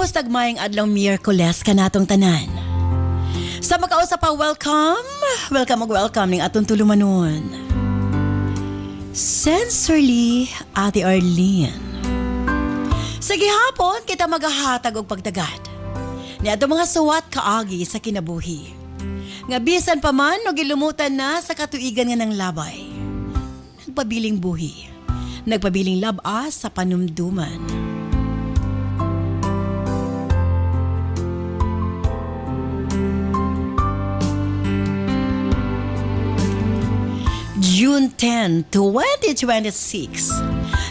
Kumusta mayang adlaw Miyerkules kanatong tanan? Sa makausap pa, welcome ning atong tulumanon. Sincerely, Ate Arlene. Sige hapon, kita maghahatag og pagtagad. Ni ato mga suwat kaagi sa kinabuhi. Nga bisan pa man o gilumutan na sa katuigan nga ng labay. Nagpabiling buhi. Nagpabiling labas sa panumduman. June 10, 2026.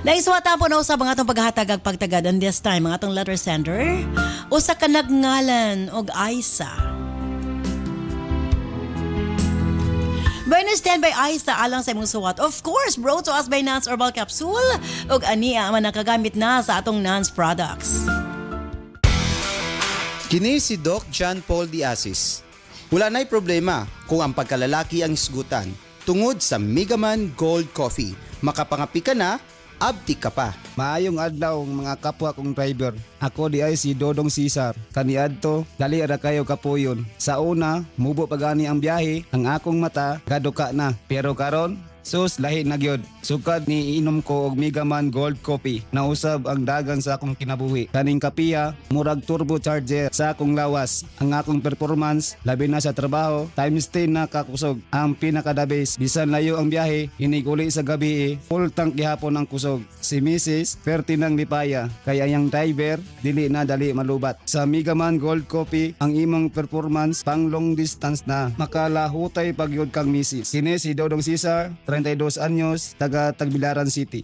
Naiswatan po na usab ang atong paghatag pagtagad on this time ang atong letter sender. Usa ka nagngalan og Aisa. Bonus 10 by Aisa alang sa imong suwat. Of course, brought to us by Nance Herbal Capsule ug aniya man nakagamit na sa atong Nance products. Kini si Doc John Paul Diasis. Wala na'y problema kung ang pagkalalaki ang isgutan. Tungod sa Megaman Gold Coffee, makapangapi ka na, abdi ka pa. Maayong adlaw mga kapwa kong driver. Ako di ay si Dodong Cesar. Kaniadto, dali ara kayo kapuyon. Sa una, mubo pagani ang biyahe, ang akong mata gaduka na. Pero karon, sus lahi na gyud. Sukad ni inom ko og Megaman Gold Coffee. Nausab ang dagan sa akong kinabuhi. Kaning kapiya, murag turbo charger sa akong lawas. Ang akong performance, labi na sa trabaho, times 10 na kakusog. Ang pinakadabis, bisan layo ang biyahe, hiniguli sa gabi full tank gihapon ang kusog. Si Mrs. Perti ng lipaya, kaya yang driver, dili na dali malubat. Sa Megaman Gold Coffee, ang imong performance pang long distance na. Makalahutay pagyud kang Mrs. Kini si Dodong Cesar, 32 anyos, taga Tagbilaran City.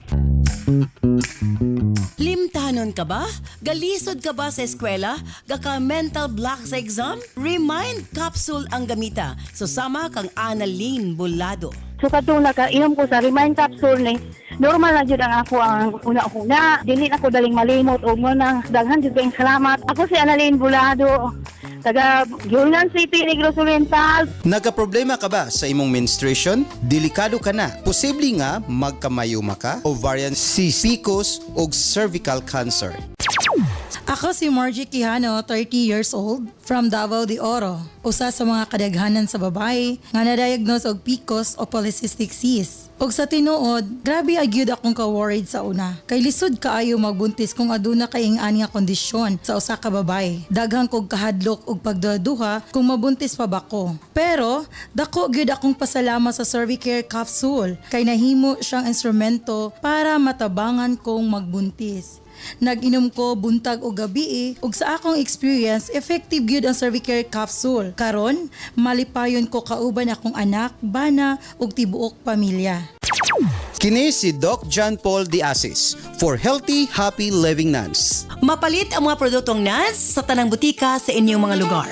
Limtanon ka ba? Galisod ka ba sa eskwela? Gaka mental block sa exam? Remind capsule ang gamita. Susama kang Annalyn Bulado. So katong nakainom ko sa Remind Capsule ni normal na jud ang ako ang una-una. Dili ako daling malimot o mo nang daghan jud kayong salamat. Ako si Annalyn Bulado, taga Gilnan City, Negros Oriental. Nagka-problema ka ba sa imong menstruation? Delikado ka na. Posible nga magkamayuma ka, ovarian cyst, PCOS o cervical cancer. Ako si Margie Quijano, 30 years old, from Davao de Oro. Usa sa mga kadaghanan sa babae nga na-diagnose og PCOS o polycystic cyst. Og sa tinuod, grabe agyud akong ka-worried sa una. Kay lisod kaayo magbuntis kung aduna kayong ani nga kondisyon sa usa ka babae. Daghang kog kahadlok og pagduduha kung mabuntis pa ba ko. Pero dako gyud akong pasalamat sa Cervicare Capsule kay nahimo siyang instrumento para matabangan kong magbuntis. Nag-inom ko buntag o gabi ug sa akong experience, effective gyud ang Cervicare Capsule. Karon, malipayon ko kauban akong anak, bana ug tibuok pamilya. Kini si Doc John Paul Diasis for healthy, happy living nuns. Mapalit ang mga produktong Nance sa tanang butika sa inyong mga lugar.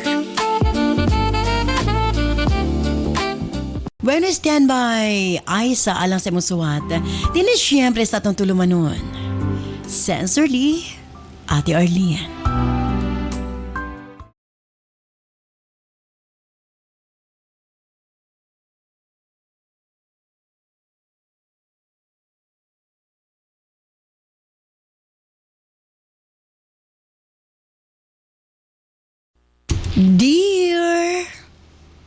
Bueno, standby. Aisa alang sa imong suwat. Dili siyempre sa atong tulumanon. Sincerely, Ate Arlene. Dear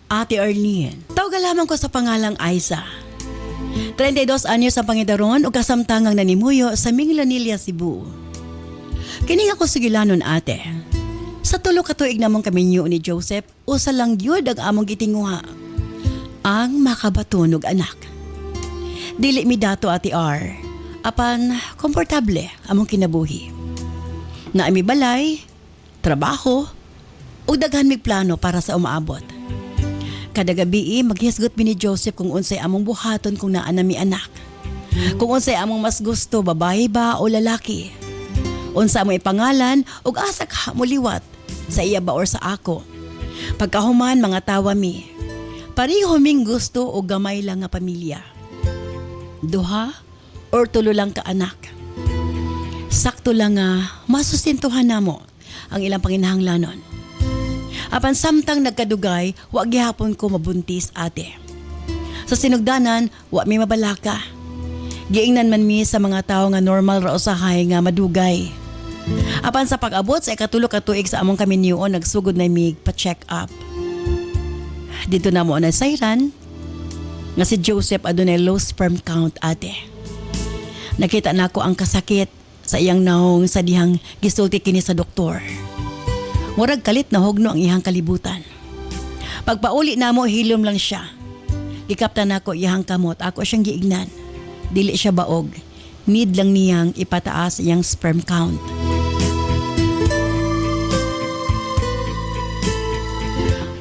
Ate Arlene, tawag lamang ko sa pangalang Aisa. 32 anyos ang pangidaron o kasamtangang nanimuyo sa Minglanilla, Cebu. Kining ako sigilanon ate. Sa tulo ka tuig namang kaminyo ni Joseph, usa lang yun ang among gitinguha. Ang makabatunog anak. Dili mi dato ati R. Apan, komportable among kinabuhi. Naami balay, trabaho, o daghan mig plano para sa umaabot. Kada gabi maghisgot mi ni Joseph kung unsay among buhaton kung naa nami anak. Kung unsay among mas gusto, babae ba o lalaki. Unsa among ipangalan ug asa ka mo liwat, sa iya ba or sa ako. Pagkahuman mga tawa mi. Pareho ming gusto o gamay lang nga pamilya. Duha or tulo lang ka anak. Sakto lang nga masusintuhan namo ang ilang panginahanglanon. Apan samtang nagkadugay, wa gihapon ko mabuntis ate. Sa sinugdanan, wa mi mabalaka. Giingnan man mi sa mga tao nga normal ra usahay nga madugay. Apan sa pag-abot sa ikatulo ka tuig sa among kami niyoon, nagsugod na mig pa-check up. Dito na mo na sayran nga si Joseph adunay low sperm count ate. Nakita na ako ang kasakit sa iyang naong sa dihang gisulti kini sa doktor. Murag kalit na hugno ang iyang kalibutan. Pagpauli na mo, hilom lang siya. Gikaptan ako iyang kamot, ako siyang giignan. Dili siya baog. Need lang niyang ipataas iyang sperm count.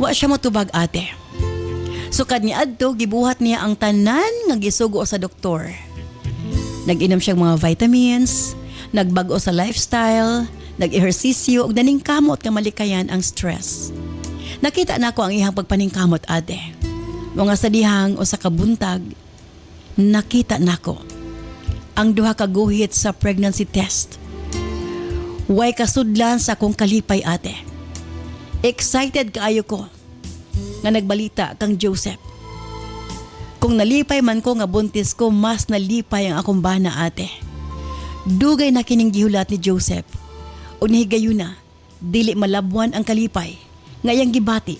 Wa siya motubag ate. Sukad niya adto, gibuhat niya ang tanan nga gisugo sa doktor. Nag-inom siyang mga vitamins, nagbago sa lifestyle, nag-ehersisyo ug daning kamot nga malikayan ang stress. Nakita na ko ang iyang pagpaningkamot ate. Mga sa dihang o sa kabuntag, nakita na ko ang duha ka guhit sa pregnancy test. Way kasudlan sa akong kalipay ate. Excited kaayo ko nga nagbalita kang Joseph. Kung nalipay man ko nga buntis ko, mas nalipay ang akong bana ate. Dugay na kining gihulat ni Joseph. O nihigayon na, dili malabwan ang kalipay. Ngayang gibati,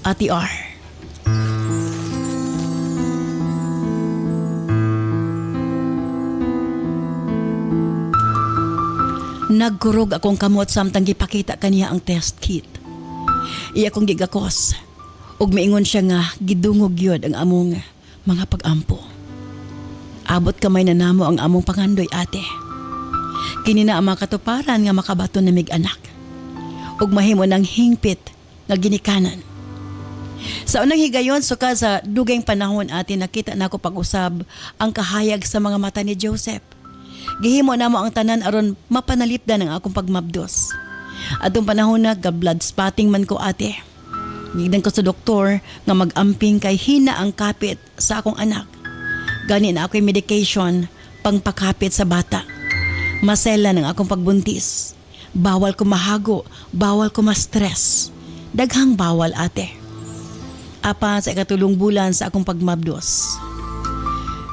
Ate R. Nagkurog akong kamot samtang gipakita kaniya ang test kit. Iya kong gigakos. Ug maingon siya nga gidungog yod ang among mga pag-ampo. Abot kamay na namo ang among pangandoy ate. Kini na ang mga katuparan nga makabato na mig anak. Ug mahimo ng hingpit nga ginikanan. Sa unang higayon suka sa dugayng panahon ate, nakita nako pag-usab ang kahayag sa mga mata ni Joseph. Gihimo namo ang tanan aron mapanalipdan ang akong pagmabdos. Atong panahon na blood spotting man ko ate. Gigdan ko sa doktor nga mag-amping kay hina ang kapit sa akong anak. Gani na ako'y medication pang pakapit sa bata. Masela ng akong pagbuntis. Bawal ko mahago, bawal ko ma-stress. Daghang bawal ate. Apa sa ikatulong bulan sa akong pagmabdos.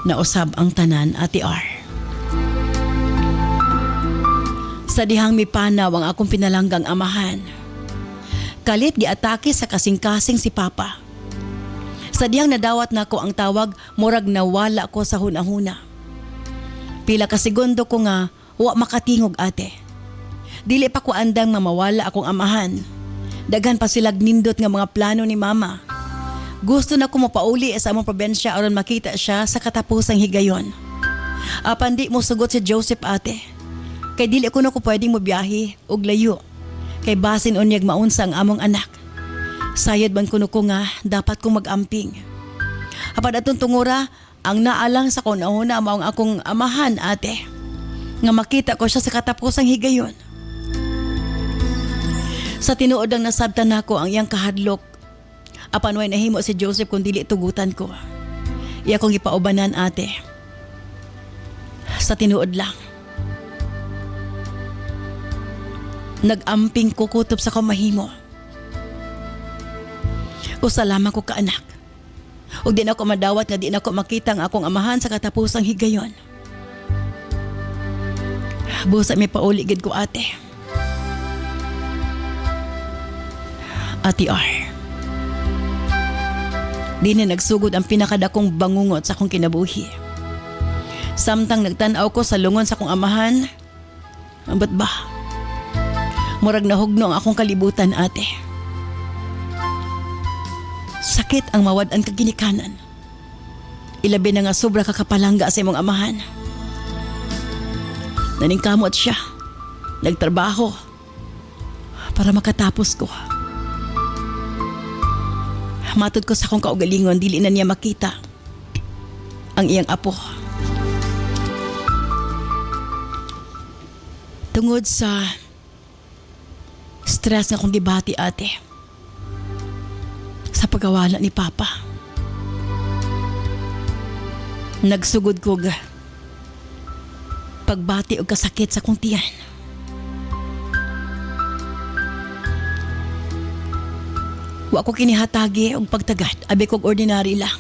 Nausab ang tanan ate R. Sa dihang mipanaw ang akong pinalanggang amahan. Kalit giatake sa kasing-kasing si Papa. Sa diyang nadawat na ko ang tawag, murag nawala ko sa hunahuna. Pila ka segundo ko nga, wa makatingog ate. Dili pa ko andang mamawala akong amahan. Daghan pa silag nindot nga mga plano ni Mama. Gusto na ko mapauli sa among probensya aron makita siya sa katapusang higayon. Apan di mo sugot si Joseph ate. Kay dili ko na ko pwedeng mobiyahe og layo. Kay basin unyag maunsa ang among anak. Sayad man kuno ko nga dapat kong mag-amping. Apan atong tungura, ang naalang sa kunahuna mao ang akong amahan ate. Nga makita ko siya sa katapusang higayon. Sa tinuod ang nasabtan nako ang iyang kahadlok. Apan way nahimo si Joseph kung dili tugutan ko. Iya kong ipaubanan ate. Sa tinuod lang. Nag-amping ko kutob sa kamahimo. Usa lamang ko ka anak. Ug di na ako madawat nga di na ako makita ang akong amahan sa katapusang higayon. Busa may pauli gid ko ate. Ate R. Di na nagsugod ang pinakadakong bangungot sa akong kinabuhi. Samtang nagtanaw ko sa lungon sa akong amahan, ambat ba? Murag nahugno ang akong kalibutan ate. Sakit ang mawad-an kaginikanan. Ilabi na nga sobra kakapalangga sa imong amahan. Naningkamot siya. Nagtrabaho. Para makatapos ko. Matod ko sa akong kaugalingon, dili na niya makita ang iyang apo. Tungod sa stress nga akong gibati ate sa pagkawala ni Papa. Nagsugod ko pagbati og kasakit sa kong tiyan. Wa ko kinihatagi og pagtagad, abi kog ordinary lang.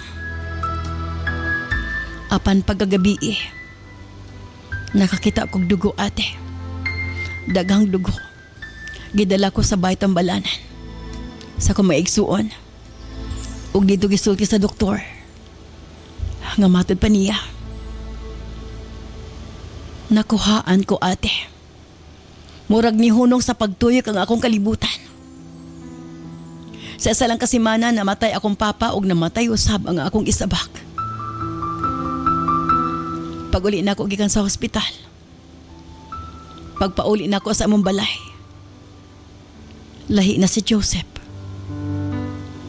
Apan pagkagabi nakakita kog dugo ate. Daghang dugo. Gidala ko sa baytang balanan. Sa kumaigsuon. Ug dito gisulti sa doktor. Nga matod pa niya. Nakuhaan ko ate. Murag ni hunong sa pagtuyok ang akong kalibutan. Sa isa lang kasimana namatay akong papa ug namatay usab ang akong isabak. Pag-uli na ako gikan sa hospital. Pagpauli na ako sa among balay. Lahi na si Joseph.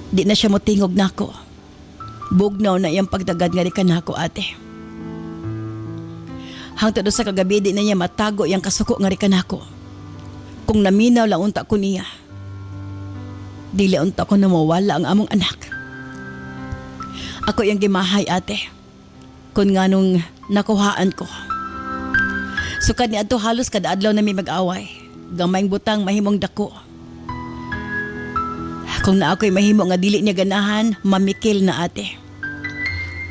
Di na siya motingog na ako. Bugnaw na iyang pagdagad nga rikan ako ate. Hangtod sa kagabi di na niya matago iyang kasuko nga rikan ako. Kung naminaw lang unta ko niya. Dili unta ko na mawala ang among anak. Ako iyang gimahay ate. Kung nganong nakuhaan ko. Sukad ni adto halos kada adlaw na may mag-away. Gamayng butang mahimong dako. Kung na ako'y mahimo nga dili niya ganahan, mamikil na ate.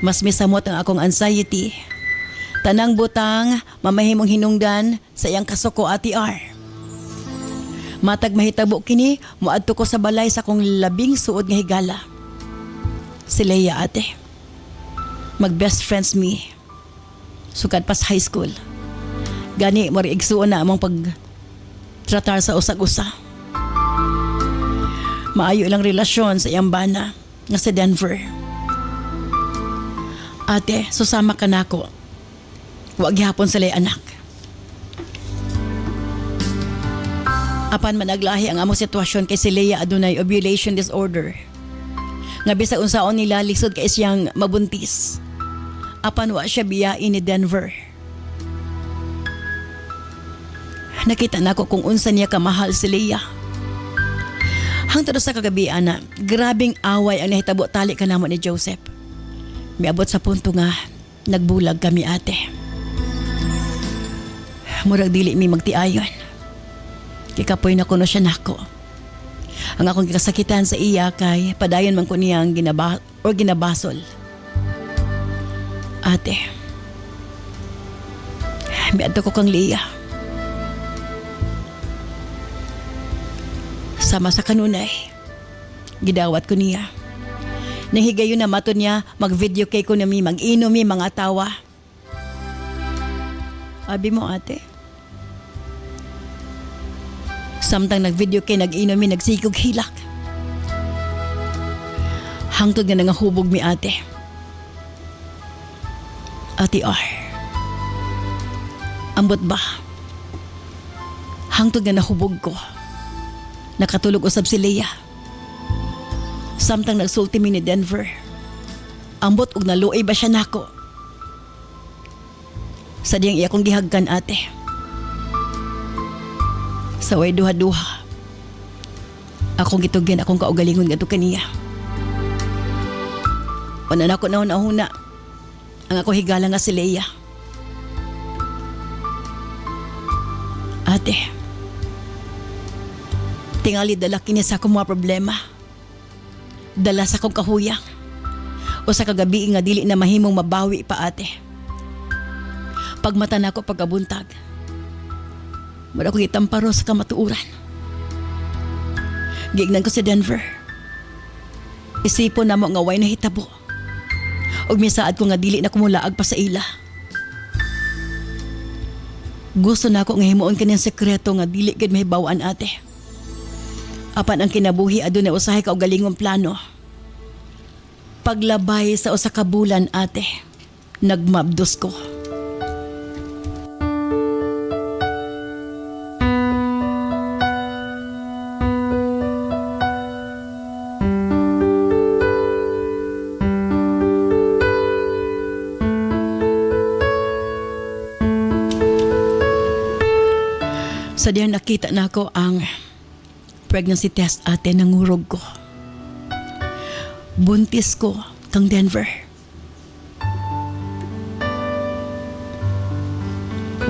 Mas misamot ang akong anxiety. Tanang butang, mamahimong hinungdan sa iyang kasuko ati R. Matag mahitabo kini, muadto ko sa balay sa kong labing suod nga higala. Si Leia ate. Mag-best friends me. Sukad pas high school. Gani mo igsuon na among pag-tratar sa usag-usa. Maayo ilang relasyon sa iyang bana nga sa Denver. Ate, susama ka na ako. Huwag gihapon sila anak. Apan managlahi ang among sitwasyon kay si Leia adunay ovulation disorder. Nga bisag unsaon nila lisod kay siyang mabuntis. Apan wa siya biyain ni Denver. Nakita na ko kung unsa niya kamahal si Leia. Hangtod sa kagabi ana, grabing away ang nahitabo tali kanamo ni Joseph. Miabot sa punto nga nagbulag kami ate. Murag dili mi magtiayon. Kikapoy na kuno siya nako. Ang akong kasakitan sa iya kay padayon man ko niyang ginabasol. Ate, miadto ko kang Leia. Sama sa kanunay, gidawat ko niya. Nahigayon na mato niya, mag-video kay ko na mi, mag-inom mi, mga tawa. Abi mo ate. Samtang nag-video kay nag-inom mi, nagsikog hilak. Hangtod nga nangahubog mi ate. Ate R. Ambot ba? Hangtod nga nahubog ko. Nakatulog usab si Leia. Samtang nagsulti mi ni Denver. Ambot og naluoy ba siya nako? Sa diyang iya kong gihagkan ate. Sa way duha-duha. Akong gitugyan akong kaugalingon ngadto kaniya. Wala na ako nahuna-huna. Ang ako higala nga si Leia. Ate. Tingali dala kini sa akong mga problema. Dala sa akong kahuyang. O sa kagabi nga dili na mahimong mabawi pa ate. Pagmata na ako pagkabuntag. Wala ko gitamparo sa kamatuuran. Gignan ko si Denver. Isipon na mo nga way na hitabo. Og misaad ko nga dili na kumulaag pa sa ila. Gusto na ako nga himuon kaniyang sekreto nga dili gid mahibawaan ate. Apan ang kinabuhi adunay usahay ka og galingong plano. Paglabay sa usa ka bulan ate, nagmabdos ko. Sa diyan nakita na ako ang pregnancy test ate, nangurog ko. Buntis ko kang Denver.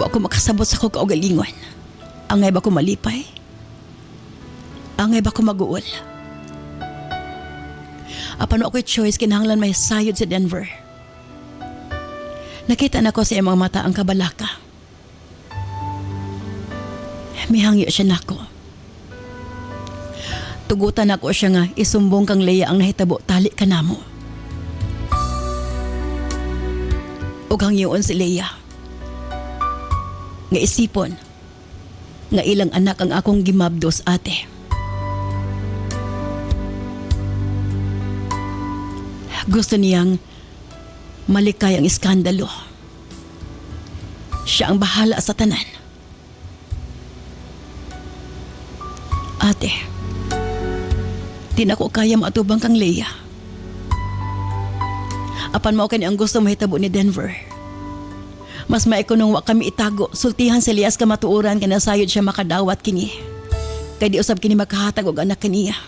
Wa ko makasabot sa ko kaugalingon. Angay ba ko malipay? Angay ba ko maguol? Apan ako'y choice kinahanglan may sayod sa Denver. Nakita na ko sa iyang mga mata ang kabalaka. Mihangyo siya nako. Tugutan ako siya nga isumbong kang Leia ang nahitabo tali ka namo. Ug hangyoon si Leia. Nga isipon nga ilang anak ang akong gimabdos ate. Gusto niyang malikay ang iskandalo. Siya ang bahala sa tanan. Ate, di na ko kaya maatubang kang Leia. Apan mao kani ang gusto mahitabo ni Denver. Mas maikunong wa kami itago, sultihan si Elias ka matuuran kana sayod siya makadawat kini. Kay di usab kini makahatag og anak kaniya.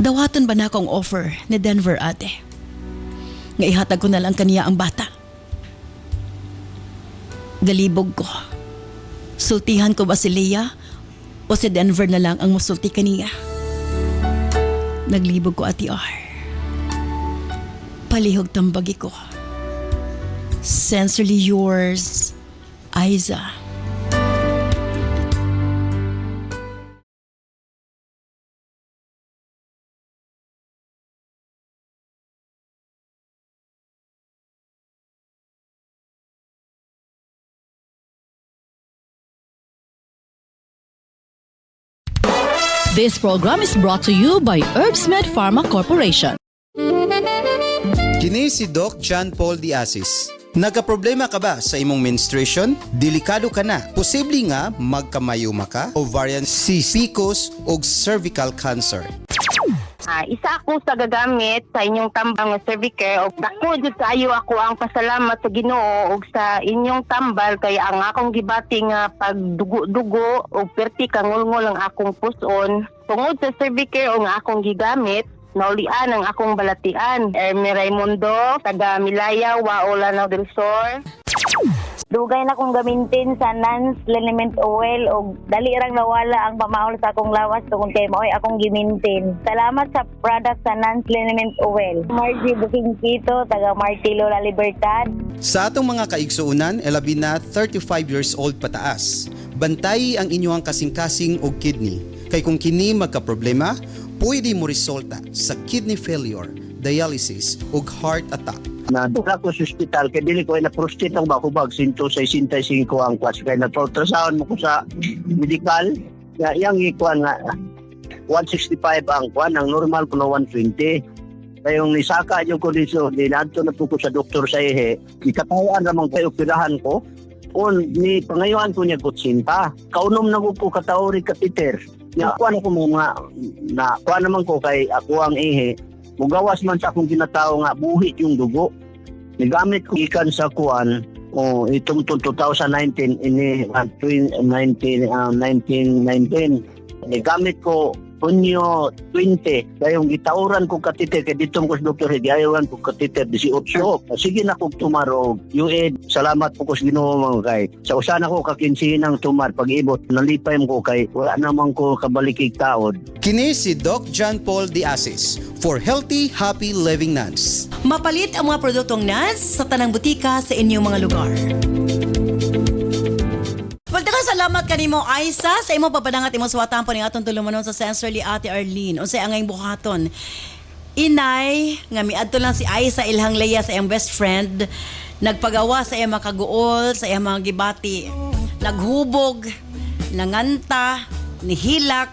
Dawaton ba na akong offer ni Denver ate? Nga ihatag ko na lang kaniya ang bata. Galibog ko. Sultihan ko ba si Leia o si Denver na lang ang musulti kaniya? Naglibog ko ati R. Palihog tambagi ko. Sincerely yours, Aiza. This program is brought to you by Herbsmed Pharma Corporation. Kini si Doc John Paul Diasis. Nagkaproblema ka ba sa imong menstruation? Delikado ka na. Posible nga magkamayuma ka, ovarian cyst, PCOS o cervical cancer. Isa ako sa gagamit sa inyong tambang nga Servicare o dako jud kayo ako ang pasalamat sa Ginoo ug sa inyong tambal kay ang akong gibati nga pagdugo-dugo o perti kangulngol ang akong puson tungod sa Servicare o nga akong gigamit. Naulian ang akong balatian. Ermi Raimundo, taga Milaya, Waolanao del Sur. Dugay na kong gamintin sa Nance Liniment Oil o dali rang nawala ang pamaol sa akong lawas tungod kay maoy akong gimintin. Salamat sa product sa Nance Liniment Oil. Margie Booking Kito, taga Martilo La Libertad. Sa atong mga kaigsuunan, elabi na 35 years old pataas. Bantay ang inyong kasing-kasing o kidney. Kay kung kini magka-problema, pwede mo resulta sa kidney failure, dialysis o heart attack. Nadula ko sa hospital kay dili ko na prostate ang bakubag 165 ang kwas kay na-ultrasound mo ko sa medical yang ikuan nga 165 ang kwan ang normal ko na 120 kayong nisaka yung kondisyon dinadto na po ko sa doktor sa ihe ikatawaan ramang kayo operahan ko on ni pangayuan ko niya kutsinta kaunom na ko katawri kateter nga kuan ako mga na kuan naman ko kay ako ang ihe mugawas man sa akong ginatao nga buhit yung dugo. Nigamit ko ikan sa kuan itong 2019 ini 1919. Nigamit ko Punyo 20 dayong gitauran ko katiter kay ditong ko sa doktor higayawan ko katiter 18. Sige na ko tumaro UAID salamat po ko sa Ginoo mga kay. Sa usa na ko kakinsihin ang tumar pag-ibot nalipay mo ko kay wala naman ko kabalikig taod. Kini si Doc John Paul Diasis for Healthy, Happy Living Nuns. Mapalit ang mga produktong NANS sa tanang butika sa inyong mga lugar. Pagdakan salamat kanimo Aiza sa imo papadangat imo suwatan po ning atong tulumanon sa Sensorly Ate Arlene. Unsay angay buhaton? Inay nga miadto lang si Aiza ilhang Leia sa iyang best friend, nagpagawa sa iyang makaguol, sa iyang mga gibati, naghubog, nanganta, nihilak,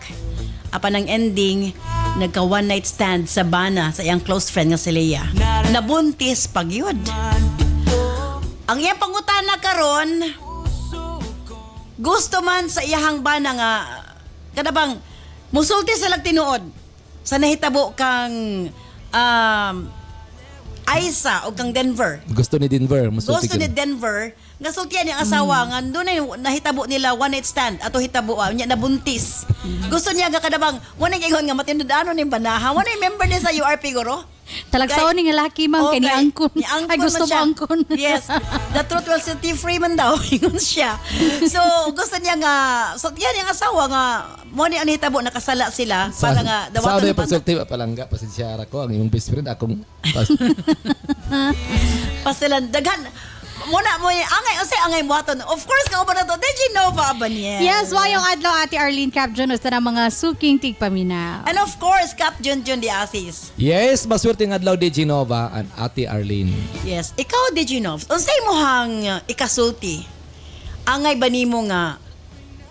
apan ang ending nagka one night stand sa bana sa iyang close friend nga si Leia. Nabuntis pagyud. Ang iyang pangutana karon, gusto man sa iyahang bana nga kadabang musulti sa tinuod sa nahitabo kang Aiza o kang Denver. Gusto ni Denver. Gusto ni Denver nga sultian yung asawa nga doon ay nahitabo nila one night stand ato hitabo niya nabuntis. Gusto niya nga kadabang wala ingon nga matindudano ning banaha. Wala member ni sa URP guro. Talagsaon ni nga laki man kay ni angkon. Ay gusto mo angkon. Yes. The truth will set you free man daw. Ingon siya. So gusto niya nga sultian yung asawa nga mo ni ang hitabo nakasala sila para nga Sa dawatan ano yung pagsulti palangga pasensya ko ang imong best friend akong pasilan daghan muna mo angay buhaton. Of course ka ba na to? Did you know ba niya? Yes, wayong adlaw Ate Arlene Capjon usa na mga suking tigpaminaw. And of course, Cap Junjun di Asis. Yes, maswerte nga adlaw di Genova and Ate Arlene. Yes, ikaw di Junov. Unsay mo hang ikasulti? Angay ba nimo nga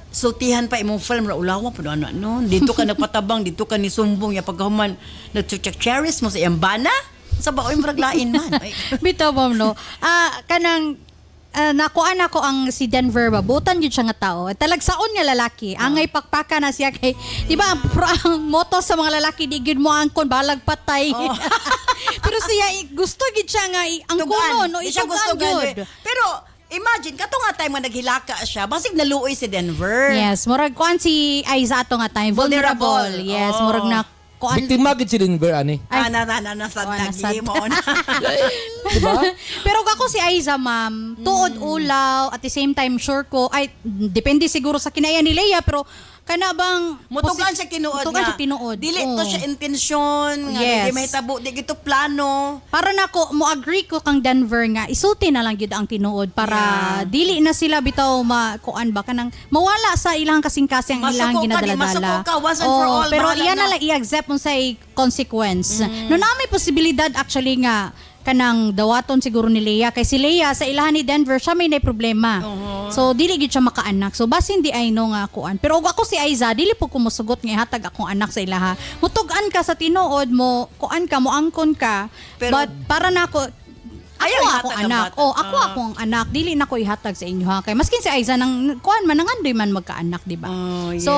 sultihan pa imong film ra ulawa pud ano no? Dito ka nagpatabang, dito ka ni sumbong ya pagkahuman nagcheck-cheris mo sa iyang bana? Sa baoy murag lain man. Ay. Bitaw ma'am no. Kanang nakuan ako ang si Denver ba butan gyud siya nga tao. Talagsaon nga lalaki. Angay pakpaka na siya kay di ba ang moto sa mga lalaki di gyud mo angkon balag patay. Pero siya gusto gyud siya nga ang kuno no Di siya gusto gyud. Pero imagine kato nga time nga naghilaka siya, basig naluoy si Denver. Yes, murag kuan si Aiza ato nga time vulnerable. Vulnerable. Yes, Oh. murag na kuan. Biktima gid si Denver ani. Nasad Oh, lagi nasad. mo. Diba? Pero ako si Aiza, ma'am, tuod ulaw, at the same time, sure ko, ay, depende siguro sa kinaya ni Leia, pero kana bang... Mutugan siya kinuod Mutugan nga. siya tinuod. Dili Oo. to siya intensyon, nga Yes. di mahitabo, di gito plano. Para na ko, mo agree ko kang Denver nga, isulti na lang yun ang tinuod para dili na sila bitaw kuan ba, kanang mawala sa ilang kasing-kasing ang ilang Masuko ka, di ginadala-dala. masuko ka, once and for all, pero bahala iyan na na. lang i-accept mo sa consequence. No na may posibilidad actually nga, kanang dawaton siguro ni Leia kay si Leia sa ilahan ni Denver siya may problema. So dili gid siya makaanak. So basin di ay no nga kuan. Pero og ako si Aiza dili po ko mosugot nga hatag akong anak sa ilaha. Mutug-an ka sa tinuod mo, kuan ka mo angkon ka. Pero- but para nako Ayaw ako ihatag akong ang anak. bata. Oh, ako akong anak. Dili na ko ihatag sa inyo ha. Kay maskin si Aiza nang kuan man nangandoy man magkaanak, di ba? Oh, yes. So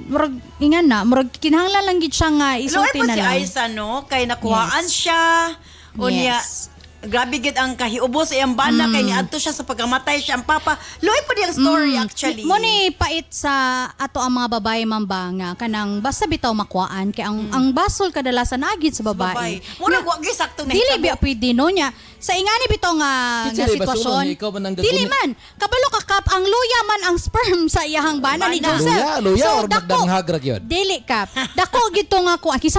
murag ingan na, murag kinahanglan lang gid siya nga Isulti isulti po na si lang. Aiza, no? Kay nakuhaan Yes. siya. O niya, Yes. grabe gid ang kahiubo sa iyang bana kay niadto siya sa pagkamatay siya ang papa. Loy po diyang story actually. Mo ni pait sa ato ang mga babae mamba nga kanang basta bitaw makuhaan kay ang basol kadalasan agid sa babae. Muna wa gyud sakto na Dili hitabo. biya pwede no nya. Sa ingani bitaw nga Kitsa, nga di ba, sitwasyon. sulong, ikaw man ang Dili gaguni- man. Kabalo ka kap ang luya man ang sperm sa iyahang bana ni Bana. Joseph. Luya or dako- magdanghag ra gyud? Dili kap. Dako gito nga ko kisa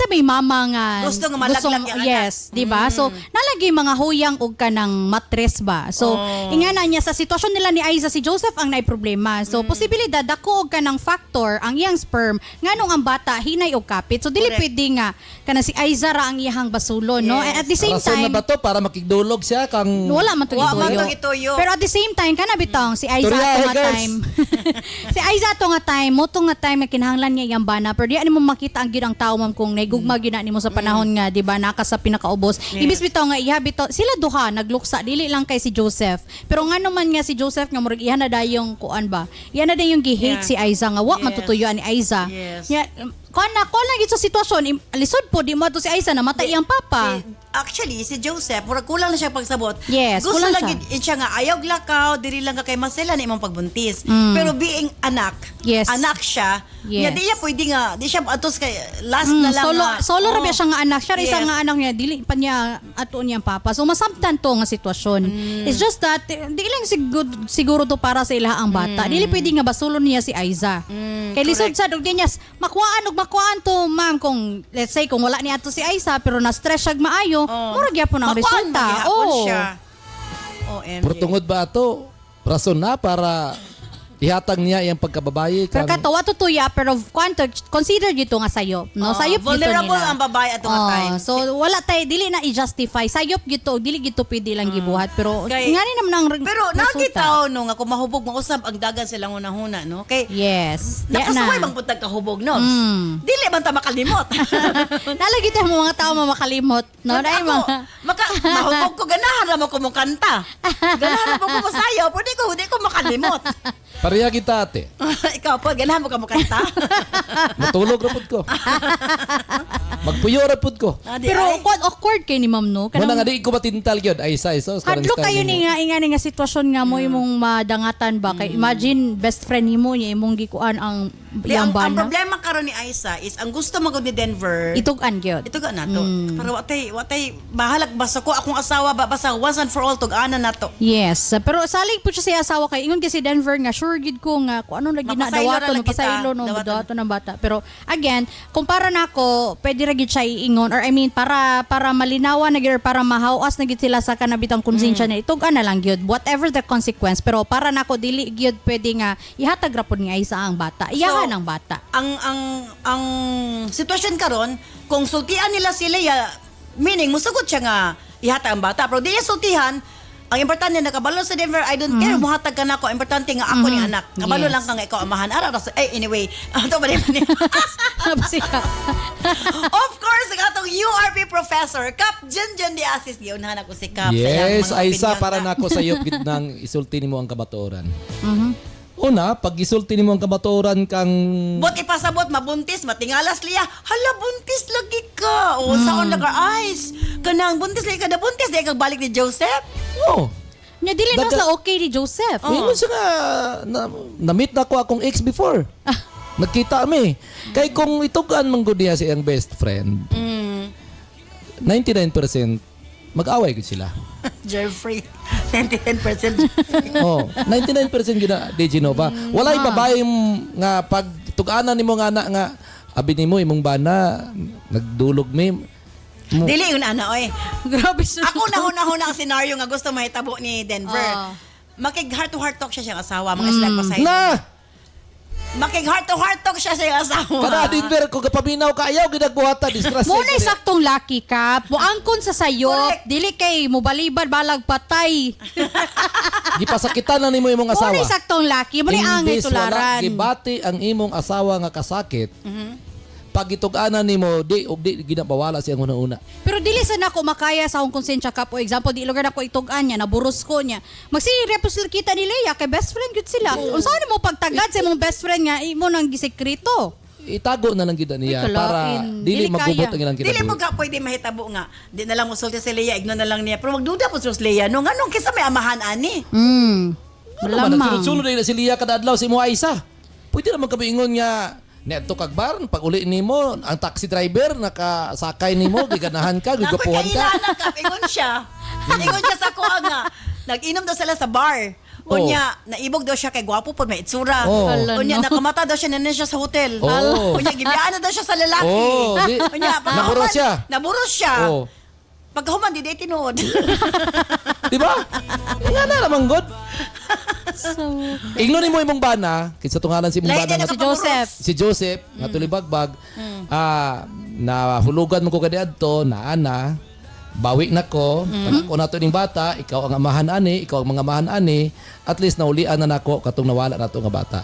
may mama nga Gusto nga malaglag yung anak. yes, di ba? So nalagi mga huyang og kanang matres ba. So ingana niya sa sitwasyon nila ni Aiza si Joseph ang naay problema. So posibilidad dako og kanang factor ang iyang sperm nganong ang bata hinay og kapit. So dili Correct. pwede nga kanang si Aiza ra ang iyang basulon, no? And at the same Rason na time ba to para makigdulog siya kang wala man to Wa man ituyo. to ituyo. Pero at the same time kana bitong si Aiza Turya, ato nga girls. time. Si Aiza ato nga time, mo to nga time nga kinahanglan niya iyang bana pero di ani mo makita ang gyud ang tawo ma'am kung naigugma gyud na nimo sa panahon nga di ba naka sa pinakaubos. Ibis bitaw nga iha bitaw sila duha nagluksa dili lang kay si Joseph. Pero ngano man nga si Joseph nga murag iha na dayong kuan ba. Iha na dayong gi-hate si Aiza nga wa man Yes. tutuyuan ni Aiza. Yes. Kuan na gid sa sitwasyon lisod po di mo to si Aiza na matay iyang papa. Actually, si Joseph, murag kulang na siya pagsabot. Yes, Gusto kulang lang siya. siya nga, ayaw lakaw, diri lang ka kay masela na imong pagbuntis. Pero being anak, Yes. anak siya, Yes. di siya pwede nga, di siya atos kay last na lang nga. Solo ra Oo. biya siya nga anak. Siya ra isa Yes. nga anak niya dili pa niya ato niyang papa. So masabtan to nga sitwasyon. It's just that di lang siguro to para sa ilaha ang bata. Dili pwede nga basulon niya si Aiza. Kay lisod sa dog niya makuhaan to ma'am kung let's say kung wala ni ato si Aiza pero na stress siya maayo, mura gyapon ang Makuhaan resulta. magyapon Oh. siya. OMG. Pero tungod ba ato? Rason na para ihatag niya iyang pagkababayi Pero katawa to tuya pero kwanto consider gito nga sayop no sayop gito nila. Vulnerable ang babae ato nga time. So wala tay dili na i-justify sayop gito dili gito pwede lang gibuhat pero Kay- ngani naman ang Pero resulta. nakita no nga kung mahubog mausab ang dagan silang unahuna no. Kay Yes. nakasaway na. bang puntag kahubog no? Mm. Dili man ta makalimot. Nalagi tayo mga tao makalimot no dai Ako, mga mahubog ko ganahan ra mo ko mong kanta. Ganahan ra mo ko masayaw, pero di ko makalimot. Pareha kita ate. Ikaw po, ganahan mo ka makanta. Matulog ra pud ko. Magpuyo ra pud ko. pero awkward kay ni ma'am no Muna nga di ko matintal gyud ay isa so Hadlo kayo ni nga ingani nga sitwasyon nga mo imong madangatan ba kay imagine best friend nimo niya imong gikuan ang iyang Ang bana. problema karon ni Aiza is ang gusto magod ni Denver. Itugan gyud. Ito ga nato. Pero watay bahalag basta ko akong asawa ba basta once and for all tug-ana nato. Yes, pero salig po siya sa asawa kay ingon kasi Denver nga sure gid ko nga kung ano lagi na Mapasaylo ra dawaton lang kita, pasaylo no dawaton. dawaton ng bata. Pero again, kumpara nako, pwede ra ra gid siya iingon, or I mean para malinawan na gyud, or para mahawas na gid sila sa kanabitang konsensya na itug-an na lang gyud whatever the consequence, pero para nako dili gyud pwede nga ihatag ra pud nga isa ang bata, iyahan ang bata. Ang sitwasyon karon, kung sultian nila si Leia, meaning musugot siya nga ihata ang bata, pero di niya sultihan. Ang importante nakabalo sa Denver, I don't care, muhatag ka na ako. Importante nga ako ni anak. Kabalo lang ka nga ikaw amahan. Anyway, ito ba rin? Of course, ang atong URP professor, Kap Junjun de Asis, yaunahan ako si Kap. Yes, Aisa, para na ako sa iyo nang isulti nimo ang kabatuoran. Una, pag isulti nimo ang kabatuoran kang Bot ipasabot, mabuntis, matingalas liya. Hala, buntis lagi ka. O, saon na ka, Ice. Kanang buntis lagi ka na buntis. Di kang balik ni Joseph. oh, Nya dili na sa okay ni Joseph. Mingon siya nga, na-meet na ko akong ex before. Nagkita kami. Kay kung itugan man gud niya siyang best friend, 99% mag-away gud sila. Jeffrey, 99%. Oh, 99% gina di Genova. Walay babae nga pag tug-anan nimo nga anak nga abi nimo imong bana nagdulog mi. Dili yun, oy. Grabe siya. Ako nahuna ang senaryo nga gusto mahitabo ni Denver. Makig heart-to-heart talk siya siyang asawa. Mga sila pa sa Na! Makig heart-to-heart talk siya sa iyang asawa. Para Denver kung kapaminaw ka ayaw ginagbuhata disgrasya. Muna saktong laki ka. Muangkon sa sayop. Correct. Dili kay mubalibad balag patay. Gipasakitan na nimo imong asawa. Muna saktong laki. Muna angay Imbis wala tularan. gibati ang imong asawa nga kasakit. Pag itug-anan nimo di ginabawala siyang una-una. Pero dili sa nako makaya sa akong konsensya ka. For example, di lugar na ko itugan niya, naburos ko niya. Magsirya po sila kita ni Leia, kay best friend yun sila. Unsaon mo pagtagad sa imong best friend nga, imo nang gisekreto. Itago na lang gid niya Ay, para kalain. dili Dili magubot kaya. ang ilang Dili mo kinabuhi. ka pwede mahitabo nga. Di na lang musulti si Leia, igno na lang niya. Pero magduda po si Leia. No, nga nung kisa may amahan ani. Ano man, Malamang. nagsunod-sunod na si Lia kada adlaw si mo Aisa. Pwede naman kami ingon nga neto kag bar pag uli nimo ang taxi driver nakasakay nimo giganahan ka Nakoy gigapuhan ka. kailangan ka. Ingon siya. Ingon siya sa kuha nga. Nag-inom daw sila sa bar. Unya, naibog daw siya kay gwapo po, may itsura. Oh. Unya, no. nakamata daw siya na siya sa hotel. Oh. Unya, gibiyaan na daw siya sa lalaki. Oh, di- Unya, Naburos siya. Naburos siya. Oh. Pagkahuman, di day tinuod. Di ba? Nga na naman god. Igno nimo imong bana kinsa tungalan si imong Lahi bana din nga Si Joseph. si Joseph nga tulibagbag nahulugan mo ko kadi adto naana bawi na ko ko nato ning bata ikaw ang amahan ani ikaw ang mga amahan ani at least naulian na nako katong nawala nato nga bata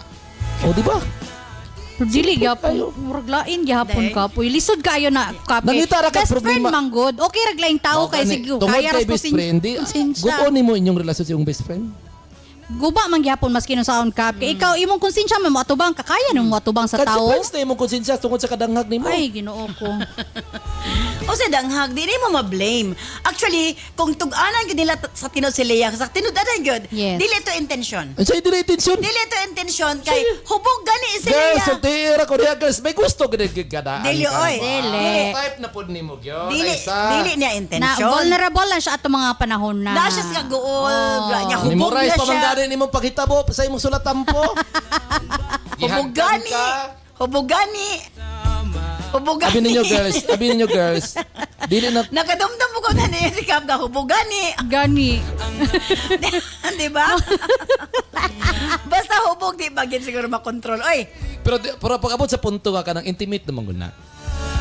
o di ba Pero dili gyapon, murag lain gyapon Dahil. ka po. Lisod kayo na kape. Nangita ra ka Best friend problema. manggod. Okay ra glaing tao kay sige. tungod Kaya kay ras best friend di konsensya. guon nimo inyong relasyon sa imong best friend Guba man gyapon maski no saon kap. Kay ikaw imong konsensya mo atubang kakaya nung atubang sa tao. consequence na imong konsensya tungod sa kadanghag nimo Ay, Ginoo ko. O sa danghag, di mo ma-blame. Actually, kung tug-anan yun nila sa tinud si Leia, sa tinud-anan yun, Yes. dili to intention. unsay dili intention Dili to intention kay hubog gani si girls Leia. sultira ko diha girls may gusto gid gadaan Dili, oy. Dili. type na pud nimo gyud Dili, Aisa. dili niya Na intention. vulnerable lang siya ato mga panahon na. Na siya sa gool, niya hubog Memorize na pa man siya. gani nimong paghitabo sa imong sulatampo. Hubog gani. Hubog gani. Hubog Abi gani. ninyo girls. Dili na Nakadumdum mo ko na niya si Kap ga hubog gani. Gani. Di ba? Basta hubog di ba gid siguro makontrol. Oy, pero pag abot sa punto nga kanang intimate naman gud na.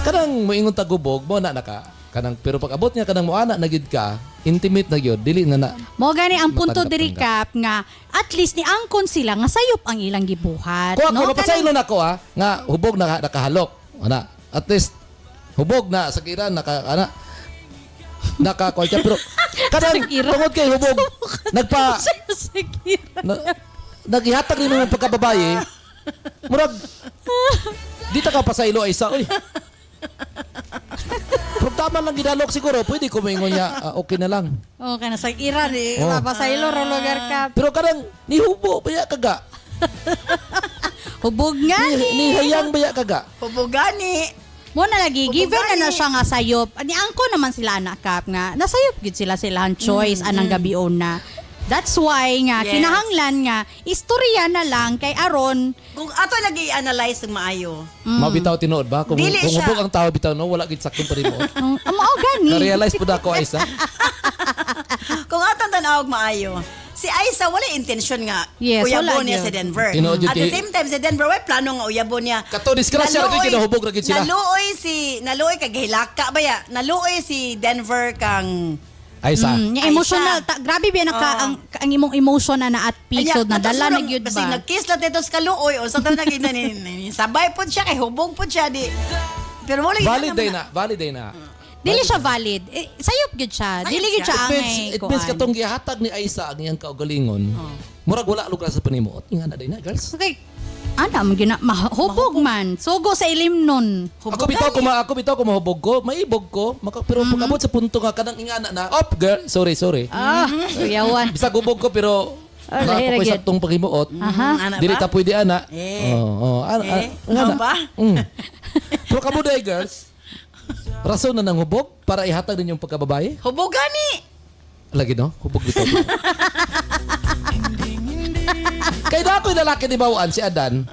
Kanang moingon tagubog mo na naka kanang pero pag abot niya kanang moana na gyud ka, intimate na gyud dili na. Mo gani ang punto Matanggap diri kap nga at least ni angkon sila nga sayop ang ilang gibuhat. Ko No? ako mapasaylo na ko nga hubog na nakahalok. Ana, at least hubog na sa kiran nakakuha pero kanang Sakira. tungod kay hubog nagpa naghihatag nimo ng pagkababaye murag di ta ka pasaylo ay sa oy pero tama lang ginalok siguro pwede ko maingon niya okay na lang Okay na sa iran eh. Oh. Napasaylo ro lugar kap. pero kanang ni hubo baya kaga Hubog nga ni hayang baya kaga hubog gani. Mo na lagi, given Hubog na gani. siya nga sayop. Ni angko naman sila anak kap nga nasayop gid sila silang choice anang gabion na. That's why nga, Yes. kinahanglan nga, istorya na lang kay Aron. Kung ato lagi i-analyze ng maayo. Mabitaw tinuod ba? Kung Dili siya. hubog ang tao bitaw no, wala gid saktong pa rin mo. Mao gani. Na-realize po na ako, Aisa. Kung atong tanawag maayo, si Aisa wala intensyon nga Yes, uyabon wala niya yun. si Denver. Tinuod yun At the kay- same time si Denver way plano nga uyabon niya. Kato, disgrasya lagi kinahubog ra gid sila. Naluoy kag hilaka ba ya? Naluoy si Denver kang Aisa. Nya emotional. Grabe ba ang imong emotion na at peak so nadala na gyud kasi ba. nagkiss lang dito sa kaluoy o sa taon naging sabay po siya kay hubog po siya di. Pero mo lagi Valid day na. Dili siya valid. Sayop gyud siya. Sayop Dili gyud siya. siya It means katong gihatag ni Aisa ang iyang kaugalingon. Murag wala lugar sa panimuot. Inga na day na, girls. Okay. Ana man mahubog man. Sugo sa ilim nun. Ako bitaw ko mahubog ko, maibog ko, pero pagabot sa punto nga kanang ingana na, girl, sorry. Yawan. Bisag hubog ko pero lahi ra ko gyud. sa tong paghimuot. Ana Dili ba? ta pwede ana. Ano ba? Pero kabuday, girls. Rason na nang hubog para ihatag ninyong pagkababae? Hubog gani. Lagi no? Hubog dito. Kaya na ako'y lalaki ni Bawaan, si Adan.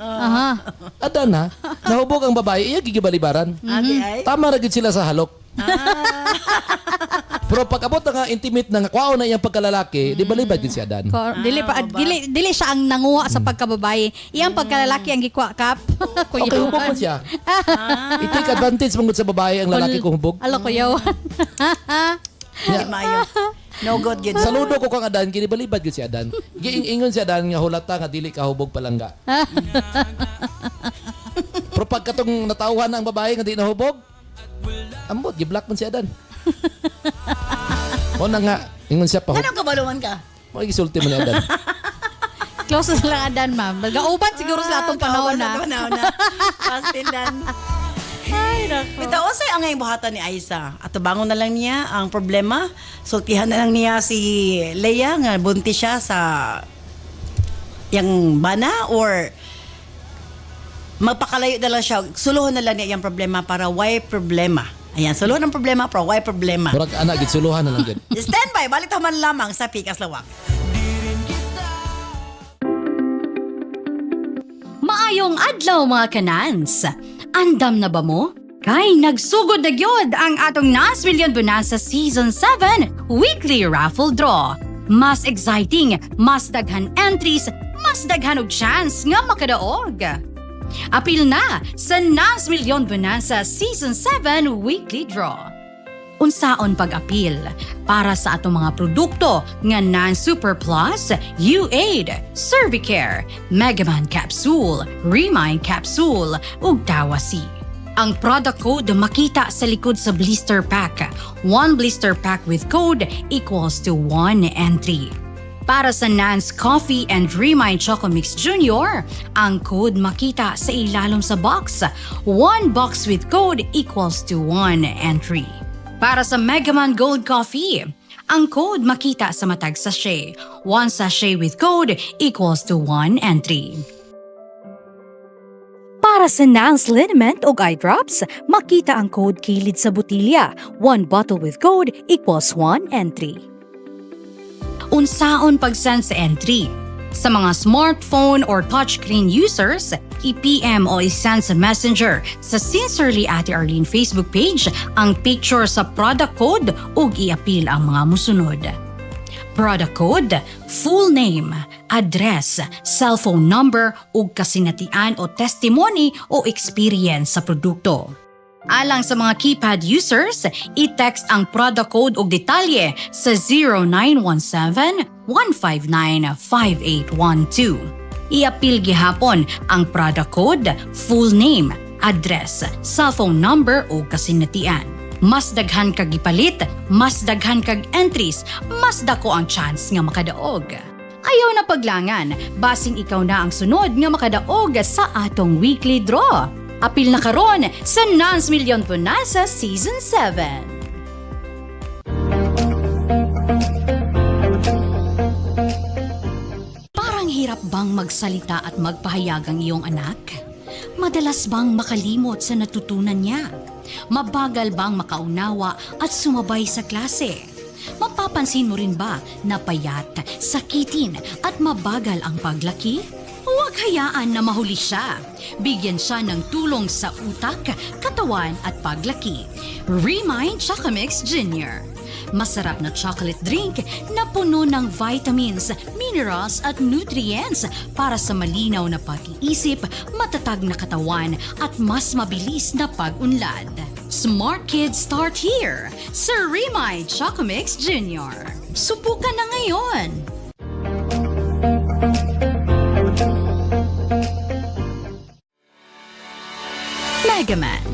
Adan ha, nahubog ang babae, iya gigibalibaran. Ay. Tama ra gid sila sa halok. Pero pag abot na nga intimate na nga kwao na iyang pagkalalaki, di balibad gid si Adan. Dili siya ang nanguha sa pagkababae. Iyang pagkalalaki ang gikwakap. Okay, hubog mo siya. I-take advantage mong sa babae ang lalaki kung hubog. Alo ko yawan. Di maayo. No good good. Saludo ko kang Adan, kini balibad gid si Adan. Giingon si Adan nga hulata nga dili ka hubog palangga. Pero pag katong natawhan na ang babae nga di nahubog, ambot gi-block man si Adan. Mo na nga ingon siya pa. Anong kabaluman ka? Mo gisulti man ni Adan. Close na lang Adan, ma'am. Gauban siguro sa atong panahon na. Pastilan. Ay, nako. Ito, usay ang ngayong buhatan ni Aisa. At bangon na lang niya ang problema. Sultihan na lang niya si Leia nga buntis siya sa yang bana or magpakalayo na lang siya. Suluhan na lang niya yung problema para why problema. Ayan, suluhan ng problema para why problema. Murag ana gid suluhan na lang gid. Stand by, balik taman lamang sa Pikas Lawak. Maayong adlaw mga kanans. Andam na ba mo? Kay nagsugod na gyud ang atong Nas Million Bonanza Season 7 Weekly Raffle Draw. Mas exciting, mas daghan entries, mas daghan og chance nga makadaog. Apil na sa Nas Million Bonanza Season 7 Weekly Draw. Unsaon pag-apil para sa atong mga produkto nga Nan Super Plus, U-Aid, Cervicare, Megaman Capsule, Remind Capsule ug Tawasi. Ang product code makita sa likod sa blister pack. 1 blister pack with code equals to 1 entry. Para sa Nans Coffee and Remind Choco Mix Junior, ang code makita sa ilalom sa box. 1 box with code equals to 1 entry. Para sa Megaman Gold Coffee, ang code makita sa matag sachet. 1 sachet with code equals to 1 entry. Para sa Nans Liniment o Eye Drops, makita ang code kilid sa botilya. 1 bottle with code equals 1 entry. Unsaon pag-send sa entry? Sa mga smartphone or touchscreen users, i-PM o i-send sa Messenger sa Sincerely Ate Arlene Facebook page ang picture sa product code ug i-apil ang mga musunod. Product code, full name, address, cellphone number ug kasinatian o testimony o experience sa produkto. Alang sa mga keypad users, i-text ang product code ug detalye sa 0917-159-5812. I-apil gihapon ang product code, full name, address, cellphone number ug kasinatian. Mas daghan kag gipalit, mas daghan kag entries, mas dako ang chance nga makadaog. Ayaw na paglangan, basing ikaw na ang sunod nga makadaog sa atong weekly draw. Apil na karon sa Nans Million Bonanza Season 7. Parang hirap bang magsalita at magpahayag ang iyong anak? Madalas bang makalimot sa natutunan niya? Mabagal bang makaunawa at sumabay sa klase? Mapapansin mo rin ba na payat, sakitin at mabagal ang paglaki? Huwag hayaan na mahuli siya. Bigyan siya ng tulong sa utak, katawan at paglaki. Remind Chocomix Jr. Masarap na chocolate drink na puno ng vitamins, minerals at nutrients para sa malinaw na pag-iisip, matatag na katawan at mas mabilis na pag-unlad. Smart kids start here sa Remind Chocomix Jr. Subukan na ngayon! Megaman.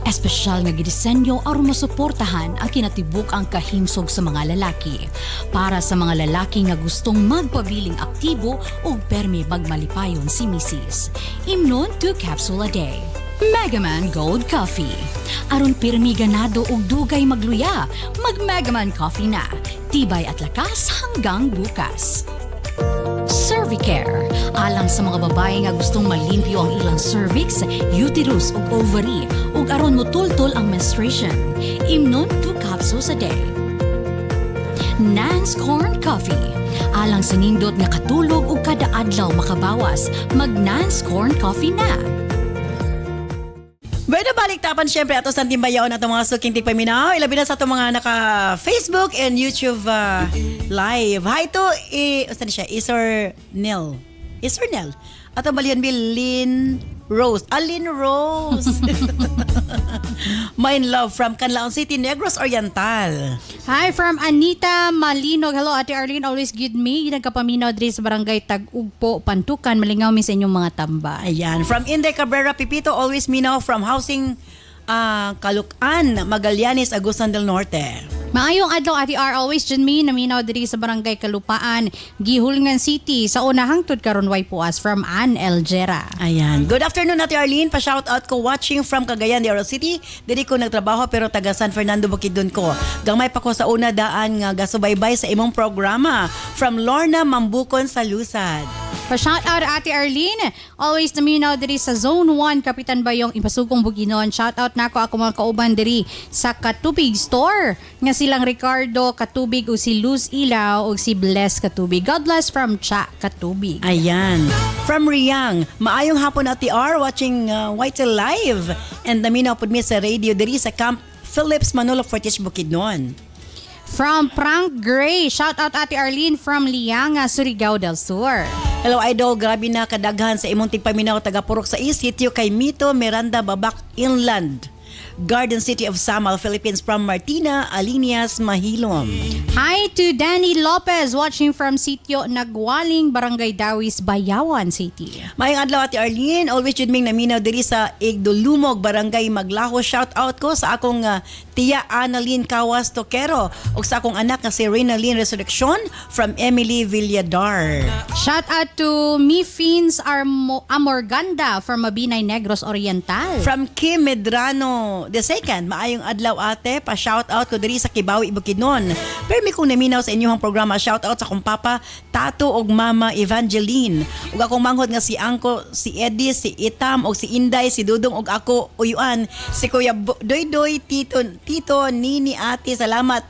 Espesyal nga gidisenyo aron masuportahan ang kinatibuk ang kahimsog sa mga lalaki. Para sa mga lalaki nga gustong magpabiling aktibo o permi magmalipayon si Mrs. Imnon 2 capsule a day. Megaman Gold Coffee. Aron pirmi ganado og dugay magluya, mag Megaman Coffee na. Tibay at lakas hanggang bukas. Cervicare. Alang sa mga babae nga gustong malimpyo ang ilang cervix, uterus ug ovary ug aron motultol ang menstruation. Imnon 2 capsules a day. Nance Corn Coffee. Alang sa nindot nga katulog ug kada adlaw makabawas, mag Nance Corn Coffee na. Bueno, baliktapan syempre ato sa timbayaon ato mga suking tigpaminaw. Ilabi na sa ato mga naka-Facebook and YouTube live. Hi to, saan siya? Isor Nel. Ato balian Lynn Rose. Lynn Rose. My love from Canlaon City, Negros Oriental. Hi from Anita Malinog. Hello Ate Arlene, always good me. Nagkapaminaw diri sa barangay Tag-Ugpo, Pantukan. Malingaw mi sa inyong mga tambay. Ayan. From Inday Cabrera Pipito, always minaw from Housing Kalukan, Magallanes, Agusan del Norte. Maayong adlaw Ate R, always dyan mi naminaw diri sa barangay Kalupaan, Gihulngan City. Sa una hangtod karon way puas from Ann Elgera. Ayan. Good afternoon Ate Arlene. Pa-shout out ko watching from Cagayan de Oro City. Diri ko nagtrabaho pero taga San Fernando Bukidnon ko. Gamay pa ko sa una daan nga gasubaybay sa imong programa. From Lorna Mambukon sa Lusad. Pa-shout out Ate Arlene. Always naminaw diri sa Zone 1, Kapitan Bayong, Impasugong Bugidnon. Shout out nako ako mga kauban diri sa Katubig Store. Nga silang Ricardo Katubig o si Luz Ilaw o si Bless Katubig. God bless from Cha Katubig. Ayan. From Riyang, maayong hapon Ate R, watching Whitetail Live. And naminaw po mi sa radio diri sa Camp Phillips, Manolo Fortis, Bukidnon. From Frank Gray, shout out Ate Arlene from Lianga, Surigao del Sur. Hello Idol, grabe na kadaghan sa imong tigpaminaw taga Purok sa Sitio kay Mito Miranda Babak Inland, Garden City of Samal, Philippines, from Martina Alinias Mahilom. Hi to Danny Lopez watching from Sitio Nagwaling, Barangay Dawis, Bayawan City. Mayang adlaw Ate Arlene, always jud ming naminaw diri sa Igdulumog, Barangay Maglaho. Shout out ko sa akong tiya Annalyn Kawas Toquero ug sa akong anak nga si Reynalyn Resurrection from Emily Villadar. Shout out to Mifins Amorganda from Mabinay, Negros Oriental. From Kim Medrano II, maayong adlaw ate, pa shout out ko diri sa Kibawi, Bukidnon. Permi kong naminaw sa inyong programa. Shout out sa akong papa Tato ug mama Evangeline ug akong manghod nga si Angko, si Eddie, si Itam ug si Inday, si Dudong ug ako uyuan, si Kuya Doydoy, Tito, Nini, ate, salamat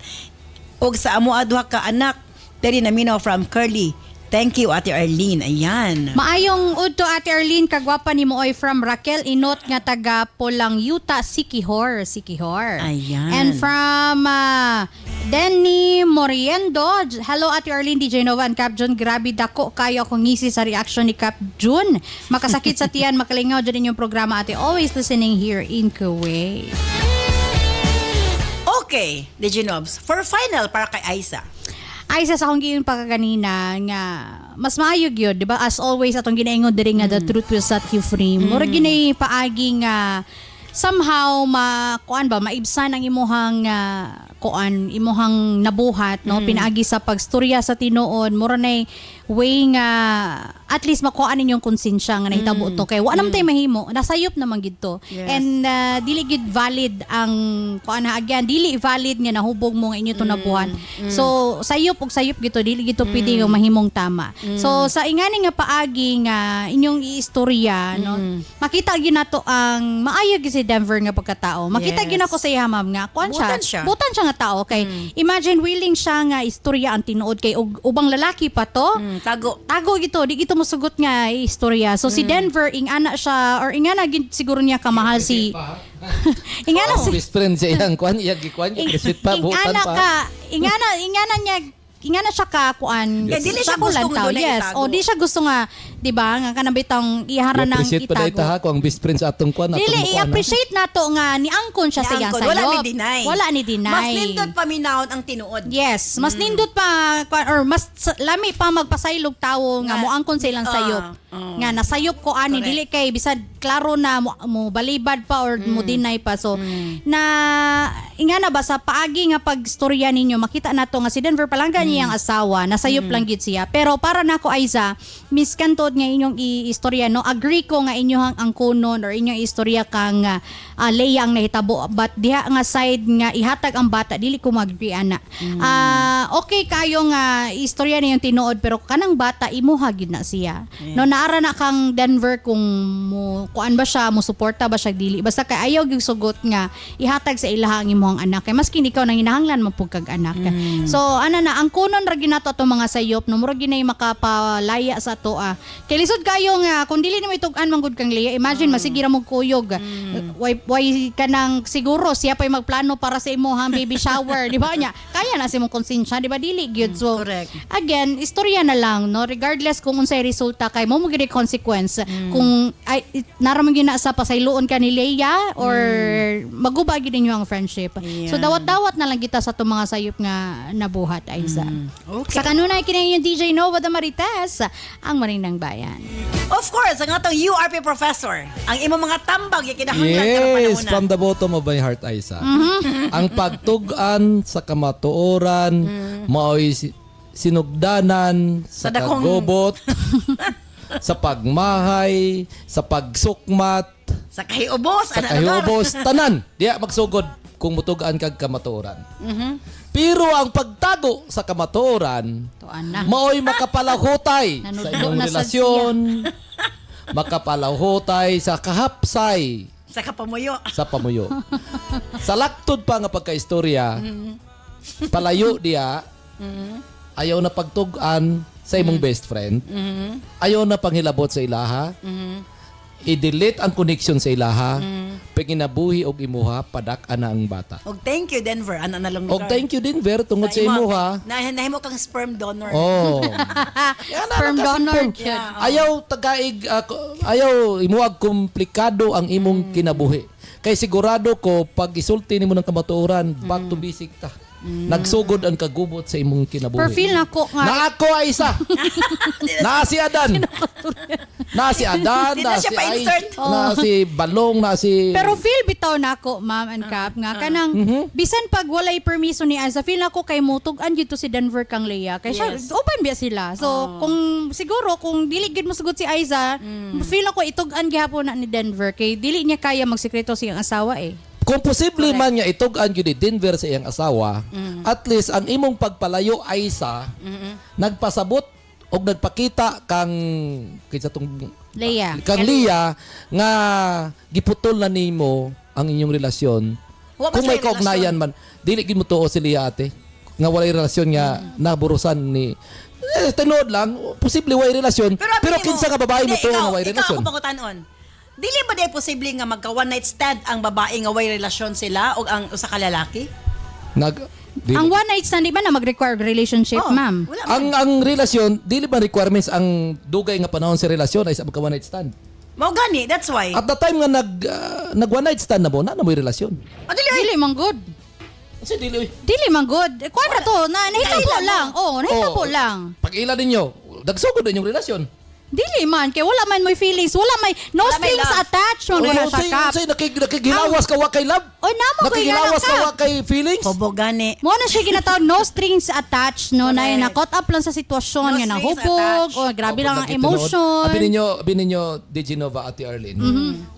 ug sa amo adwa ka anak diri naminaw from Curly. Thank you, Ate Arlene. Ayan. Maayong udto Ate Arlene, kagwapa ni Mooy from Raquel Inot nga taga Pulang Yuta, Sikihor. Ayan. And from Denny Moriendo, hello Ate Arlene, DJ Nova and Cap Jun. Grabe dako kayo akong ngisi sa reaction ni Cap Jun. Makasakit sa tiyan, makalingaw dyan inyong programa Ate. Always listening here in Kuwait. Okay, DJ Nobs. For final, para kay Aiza. Ay sa akong giyon pa kaganina nga mas maayog yun, di ba? As always atong ginaingon diri nga the truth will set you free. Mura ginay paagi nga somehow maibsan ang imuhang imuhang nabuhat no, pinaagi sa pagstorya sa tinuod. Mura nay way nga at least makuha ninyong konsensya nga nahitabo to kay wa naman tay mahimo, nasayop naman gid to. Yes. And dili gid valid ang again, dili valid nga nahubog mo nga inyo to nabuhat. So sayop gito, dili gito pwede nga mahimong tama. So sa ingani nga paagi nga inyong iistorya no, makita gyud nato ang maayo gyud si Denver nga pagkatao. Makita gyud nako sa iya ma'am nga kuan siya. Butan siya nga nga tao kay imagine willing siya nga istorya ang tinuod kay ubang lalaki pa to. Tago gito, di gito mosugot nga istorya. So si Denver ingana siya or ingana gid siguro niya kamahal si ingana si Best friend siya iyang kwan, iyang gikwan, sweet pa, butan pa. ingana siya ka kuan. Kaya dili siya gusto nga doon na yes. itago. O di siya gusto nga, di ba, nga kanabitang ihara ng I-appreciate pa dahil itago. ha, kung ang best friend sa atong kwan. Dili, i-appreciate nato nga ni angkon siya sa iyang sayop. Wala ni deny. Wala ni deny. Mas nindot paminahon ang tinuod. Yes, mas nindot pa or mas lami pa magpasaylog tawo nga mo angkon sa ilang sayop. Nga nasayop ko ani dili kay bisad klaro na mo balibad pa or mo deny pa. So na ingana ba sa paagi nga pagstorya ninyo makita nato nga si Denver palangga niya ang asawa, nasayop lang gid siya. Pero para nako Aiza, miskantod nga inyong istorya no, agree ko nga inyong angkonon or inyong istorya kang Leia ang nahitabo but diha nga side nga ihatag ang bata dili ko mag-agree ana. Okay kayo nga istorya niyong tinuod pero kanang bata imuha gid na siya. No naara na kang Denver kung mo kuan ba siya, mo suporta ba siya dili. Basta kay ayaw gyud sugot nga ihatag sa ilaha ang imong anak. Kay maski ikaw nang hinahanglan mo pug kag anak. So ana na ang kunon ra ginato ato mga sayop no mura ginay makapalaya sa ato Kay lisod kayo nga kung dili nimo itug-an manggod kang Leia, imagine masigira mo kuyog. Why kanang siguro siya pa magplano para sa imong baby shower, di ba nya? Kaya na si mong konsensya, di ba dili gyud. So Correct. again, istorya na lang no regardless kung unsay resulta kay mo gid consequence kung ay naramang gyud na sa pasayloon ka ni Leia or maguba gyud ninyo ang friendship. So dawat-dawat na lang kita sa to mga sayop nga nabuhat Aiza. Okay. Sa kanunay kini yung DJ Nova Damarites, ang Maninang Bayan. Of course, ang atong URP professor, ang imong mga tambag yung kinahanglan karong Yes, panahon. from the bottom of my heart, Aiza. Ang pagtugan sa kamatuoran, mao'y sinugdanan, sa dakong- kagubot, sa pagmahay, sa pagsukmat, Sa kahiubos, sa kahubos, tanan. Diya magsugod kung mutugaan kag kamatuoran. Pero ang pagtago sa kamatuoran, Tuan na. mao'y makapalahutay sa Nanudlo inyong na sa relasyon, makapalahutay sa kahapsay, sa kapamuyo. sa pamuyo. Sa laktod pa nga pagkaistorya, palayo diya, ayaw na pagtugan sa imong best friend, ayaw na panghilabot sa ilaha, i-delete ang connection sa ilaha, paginabuhi og imuha, padak-an na ang bata. Og thank you Denver, ana na lang. Og thank you Denver tungod sa imuha. Nahimo kang sperm donor. Oh. Sperm donor. Ayaw tagaig ayaw imuag komplikado ang imong kinabuhi. Kay sigurado ko pag isulti nimo ng kamatuoran, back to basic ta. Nagsugod ang kagubot sa imong kinabuhi. Per feel na ko nga. Na ako ay isa. Na si Adan. Na si Adan, Di na na siya si pa-insert. na si Balong, na si Pero feel bitaw na ako, ma'am and Cap, nga kanang bisan pag walay permiso ni Aiza, feel na ko kay mutugan dito si Denver kang Leia. Kay siya Yes. open biya sila. So kung siguro kung dili gid mo sugot si Aiza, feel na ko itugan gihapon na ni Denver kay dili niya kaya magsekreto sa iyang asawa eh. kung posible man niya itugan gyud ni Denver sa iyang asawa, at least ang imong pagpalayo ay sa nagpasabot o nagpakita kang kinsa tong Leia. kang Leia nga giputol na nimo ang inyong relasyon. Wa ba Kung may sa'yo kaugnayan man, dili gid mo tuo si Leia ate nga walay relasyon nga naburusan ni tinuod lang, posible way relasyon, pero kinsa nga babae mo tuo nga way relasyon. Ikaw ako pangutanon. Dili ba day posible nga magka one night stand ang babae nga way relasyon sila o ang usa ka lalaki? Ang one night stand di ba na mag-require relationship, ma'am? Wala man. ang relasyon, dili ba requirements ang dugay nga panahon sa relasyon ay sa magka one night stand? Mao gani, that's why. At the time nga nag one night stand na mo, na mo'y relasyon. Dili man good. Kasi dili. Dili man good. Kuan ra to, nahitabo lang. Oh, nahitabo lang. Pag ila ninyo, dagsugod din yung relasyon. Dili man kay wala man may feelings, wala may no Wala may strings love. attached mo na sa kap. Say nakigilawas ka wa kay love. Oy namo ko Nakigilawas ka wa ka. kay feelings. Kobo gani. Mo na siya ginatawag no strings attached no na caught up lang sa sitwasyon No nga strings nahubog attached. o grabe Opo, lang ang nagtinood. emotion. Abi ninyo DJ Nova Ate Arlene.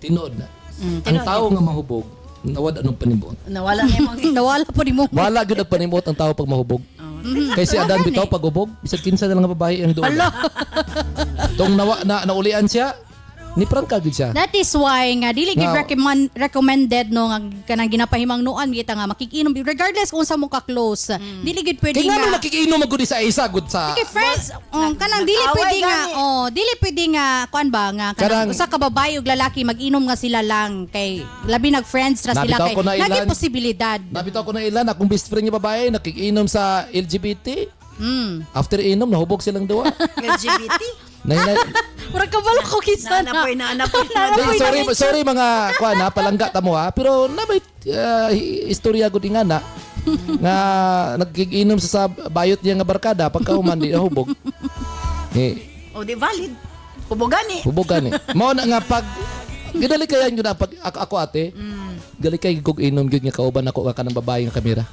Tinood na. Ang tao nga mahubog, nawad anong panimot. Nawala na yung Nawala po ni mo. Wala gyud ang panimot ang tao pag mahubog. Kay si Adan bitaw pag hubog, bisag kinsa na lang nga babae ang doon. Tong naulian siya, Ni prangka gid siya. That is why nga dili gid Nga- recommended no nga kanang ginapahimang nuan kita nga makikinom regardless kung sa mo ka close. Dili gid pwede Kaya nga nga. nung nakikiinom magud sa isa gud sa Okay, friends, kanang dili pwede nga, dili pwede nga kuan ba nga kanang Kanang- usa ka babae ug lalaki mag-inom nga sila lang kay labi nag-friends ra sila Nabitaw kay ko na ilan. naging posibilidad. Nabitaw ko na ilan akong best friend nga babae nakikinom sa LGBT. After inom nahubog silang duwa. LGBT? Murag kabalo ko kisa na. Naanapoy. Sorry mga kuan ha, palangga ta mo ha, pero nabay istorya gud nga na nga nagkikinom sa bayot niya nga barkada pagka human di nahubog. O di valid. Ubogani. Hubog gani. Mao na nga pag gidali kaya yun na pag ako ate. Gali kay kog inom gyud nga kauban ako ka kanang babae nga kamera.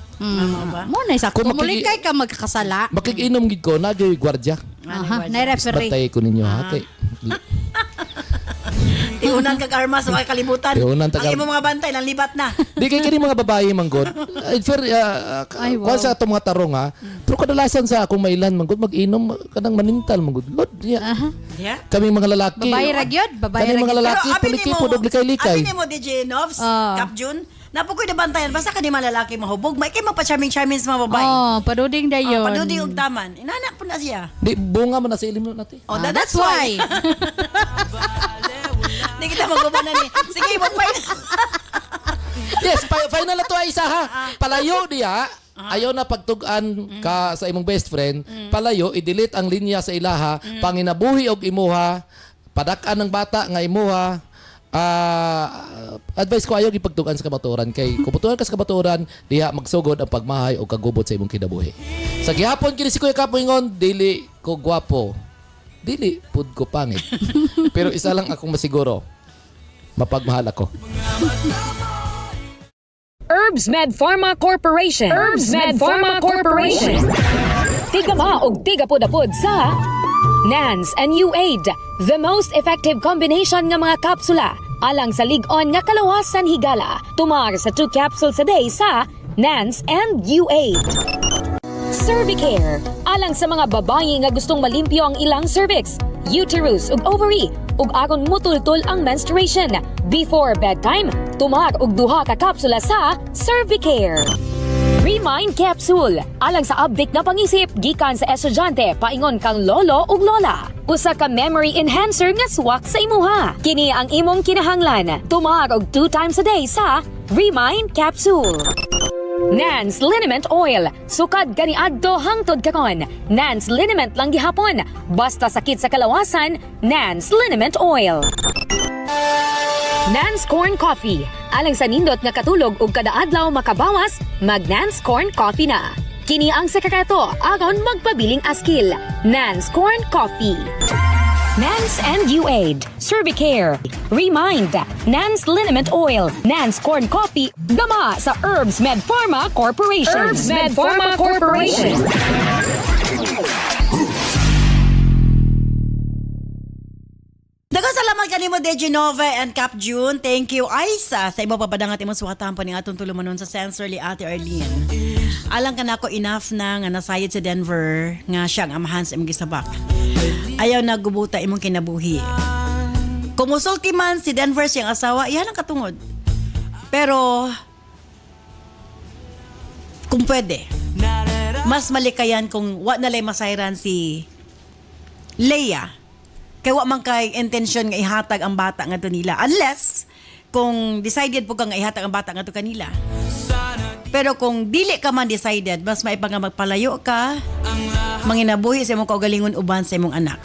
Mo na isa Kung kumulit kay ka magkakasala. Makikinom gid ko na gyud gwardiya. Aha, na-referee. Bantay ko ninyo ha kay. Tiunan kag armas o kay kalibutan. Tiunan tag- Ang imong mga bantay nalibat na. Di kay kini mga babae manggod. Fair Ay, wow. kuan sa ato mga tarong ha. Pero kadalasan sa akong mailan manggod mag-inom kanang manintal manggod. Lord, yeah. Yeah. Kami mga lalaki. Babae ra gyud, babae Kami ra mga gyud. lalaki pulikipod og likay-likay. Abi nimo DJ Novs, Ah. Cap June. Napukoy na bantayan basta kani malalaki mahubog. May kay magpa-charming sa mga babae. Oh, paduding dayon. Padudi og taman. Inanak po na siya. Di bunga man na sa ilim natin. Oh, That's why. Di kita magubanan ni. Sige, magpay. Yes, final na to ay isa ha. Palayo diya. Ayaw na pagtugan ka sa imong best friend. Palayo, i-delete ang linya sa ilaha. Panginabuhi og imuha. Padak-an ng bata nga imuha. Advice ko ayaw ipagtugan sa kabaturan kay kuputuhan ka sa kabaturan diha magsugod ang pagmahay o kagubot sa imong kinabuhi. Sa gihapon kini si Kuya Kapoingon, dili ko gwapo. Dili pud ko pangit. Pero isa lang akong masiguro. Mapagmahal ako. Herbs Med Pharma Corporation. Herbs Med Pharma Corporation. Tigama og tigapod-apod sa NANS and UAID, the most effective combination nga mga kapsula alang sa lig-on nga kalawasan higala. Tumar sa 2 capsules a day sa NANS and UAID. Cervicare, alang sa mga babae nga gustong malimpyo ang ilang cervix, uterus ug ovary, ug aron mutultol ang menstruation. Before bedtime, tumar og 2 ka kapsula sa Cervicare. Remind Capsule, alang sa update na pangisip gikan sa estudyante paingon kang lolo ug lola. Usa ka memory enhancer nga swak sa imuha. Kini ang imong kinahanglan. Tumar og 2 times a day sa Remind Capsule. Nance Liniment Oil. Sukad gani adto hangtod karon. Nance Liniment lang gihapon. Basta sakit sa kalawasan, Nance Liniment Oil. Nance Corn Coffee. Alang sa nindot nga katulog ug kada adlaw makabawas, mag Nance Corn Coffee na. Kini ang sekreto aron magpabiling askil. Nance Corn Coffee. Nance and UAID, Cervicare, Remind, Nance Liniment Oil, Nance Corn Coffee, gama sa Herbs Med Pharma Corporation. Herbs Med Pharma Corporation. Daghang salamat kanimo DJ Nova and Cap June. Thank you Aisa sa imo papadangat imong suwatan pa ning atong tulumanon sa Sensorly Ate Arlene. Alang ka na ako enough na nga nasayod sa Denver nga siya ang amahan sa imong gisabak. Ayaw na gubuta imong kinabuhi. Kumusulti man si Denver siyang asawa, iyan ang katungod. Pero kung pwede, mas malikayan kung wa nalay masayran si Leia. Kaya wa man kay intention nga ihatag ang bata nga to nila. Unless, kung decided po ka nga ihatag ang bata nga to kanila. Pero kung dili ka man decided, mas maipa nga magpalayo ka, manginabuhi sa imong kaugalingon uban sa imong anak.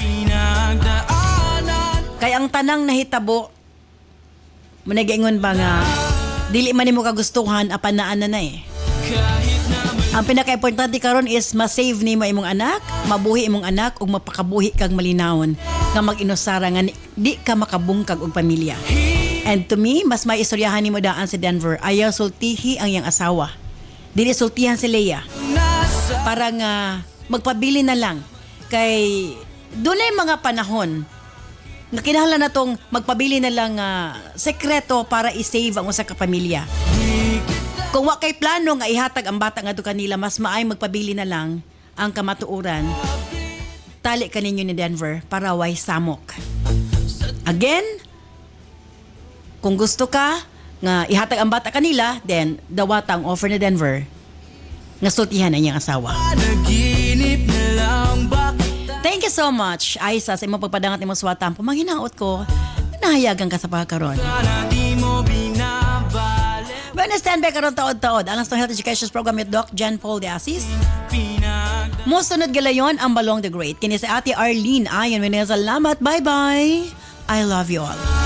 Kaya ang tanang nahitabo, managingon ba nga, dili man nimo kagustuhan, apanaan na eh. Ang pinaka-importante karon is ma-save nimo imong anak, mabuhi imong anak ug mapakabuhi kag malinawon nga mag-inusara nga di ka makabungkag og pamilya. And to me, mas may istoryahan nimo daan sa Denver. Ayaw sultihi ang iyang asawa. Dili sultihan si Leia. Para nga magpabili na lang kay dunay mga panahon nga kinahanglan natong magpabili na lang sekreto para i-save ang usa ka pamilya. Kung wa kay plano nga ihatag ang bata nga to kanila, mas maay magpabili na lang ang kamatuoran. Tali kaninyo ni Denver para way samok. Again, kung gusto ka nga ihatag ang bata kanila, then dawatang offer ni Denver nga sultihan ang iyang asawa. Thank you so much, Aisa, sa imong pagpadangat imong suwatang. Pumanginaot ko, nahayagan ka sa pagkaroon. Buenas stand by karon taod-taod. Alang sa Health Education Program with Doc Jan Paul de Assis. Musunod galayon ang Balong the Great. Kini sa Ate Arlene. Ayon, salamat. Bye-bye. I love you all.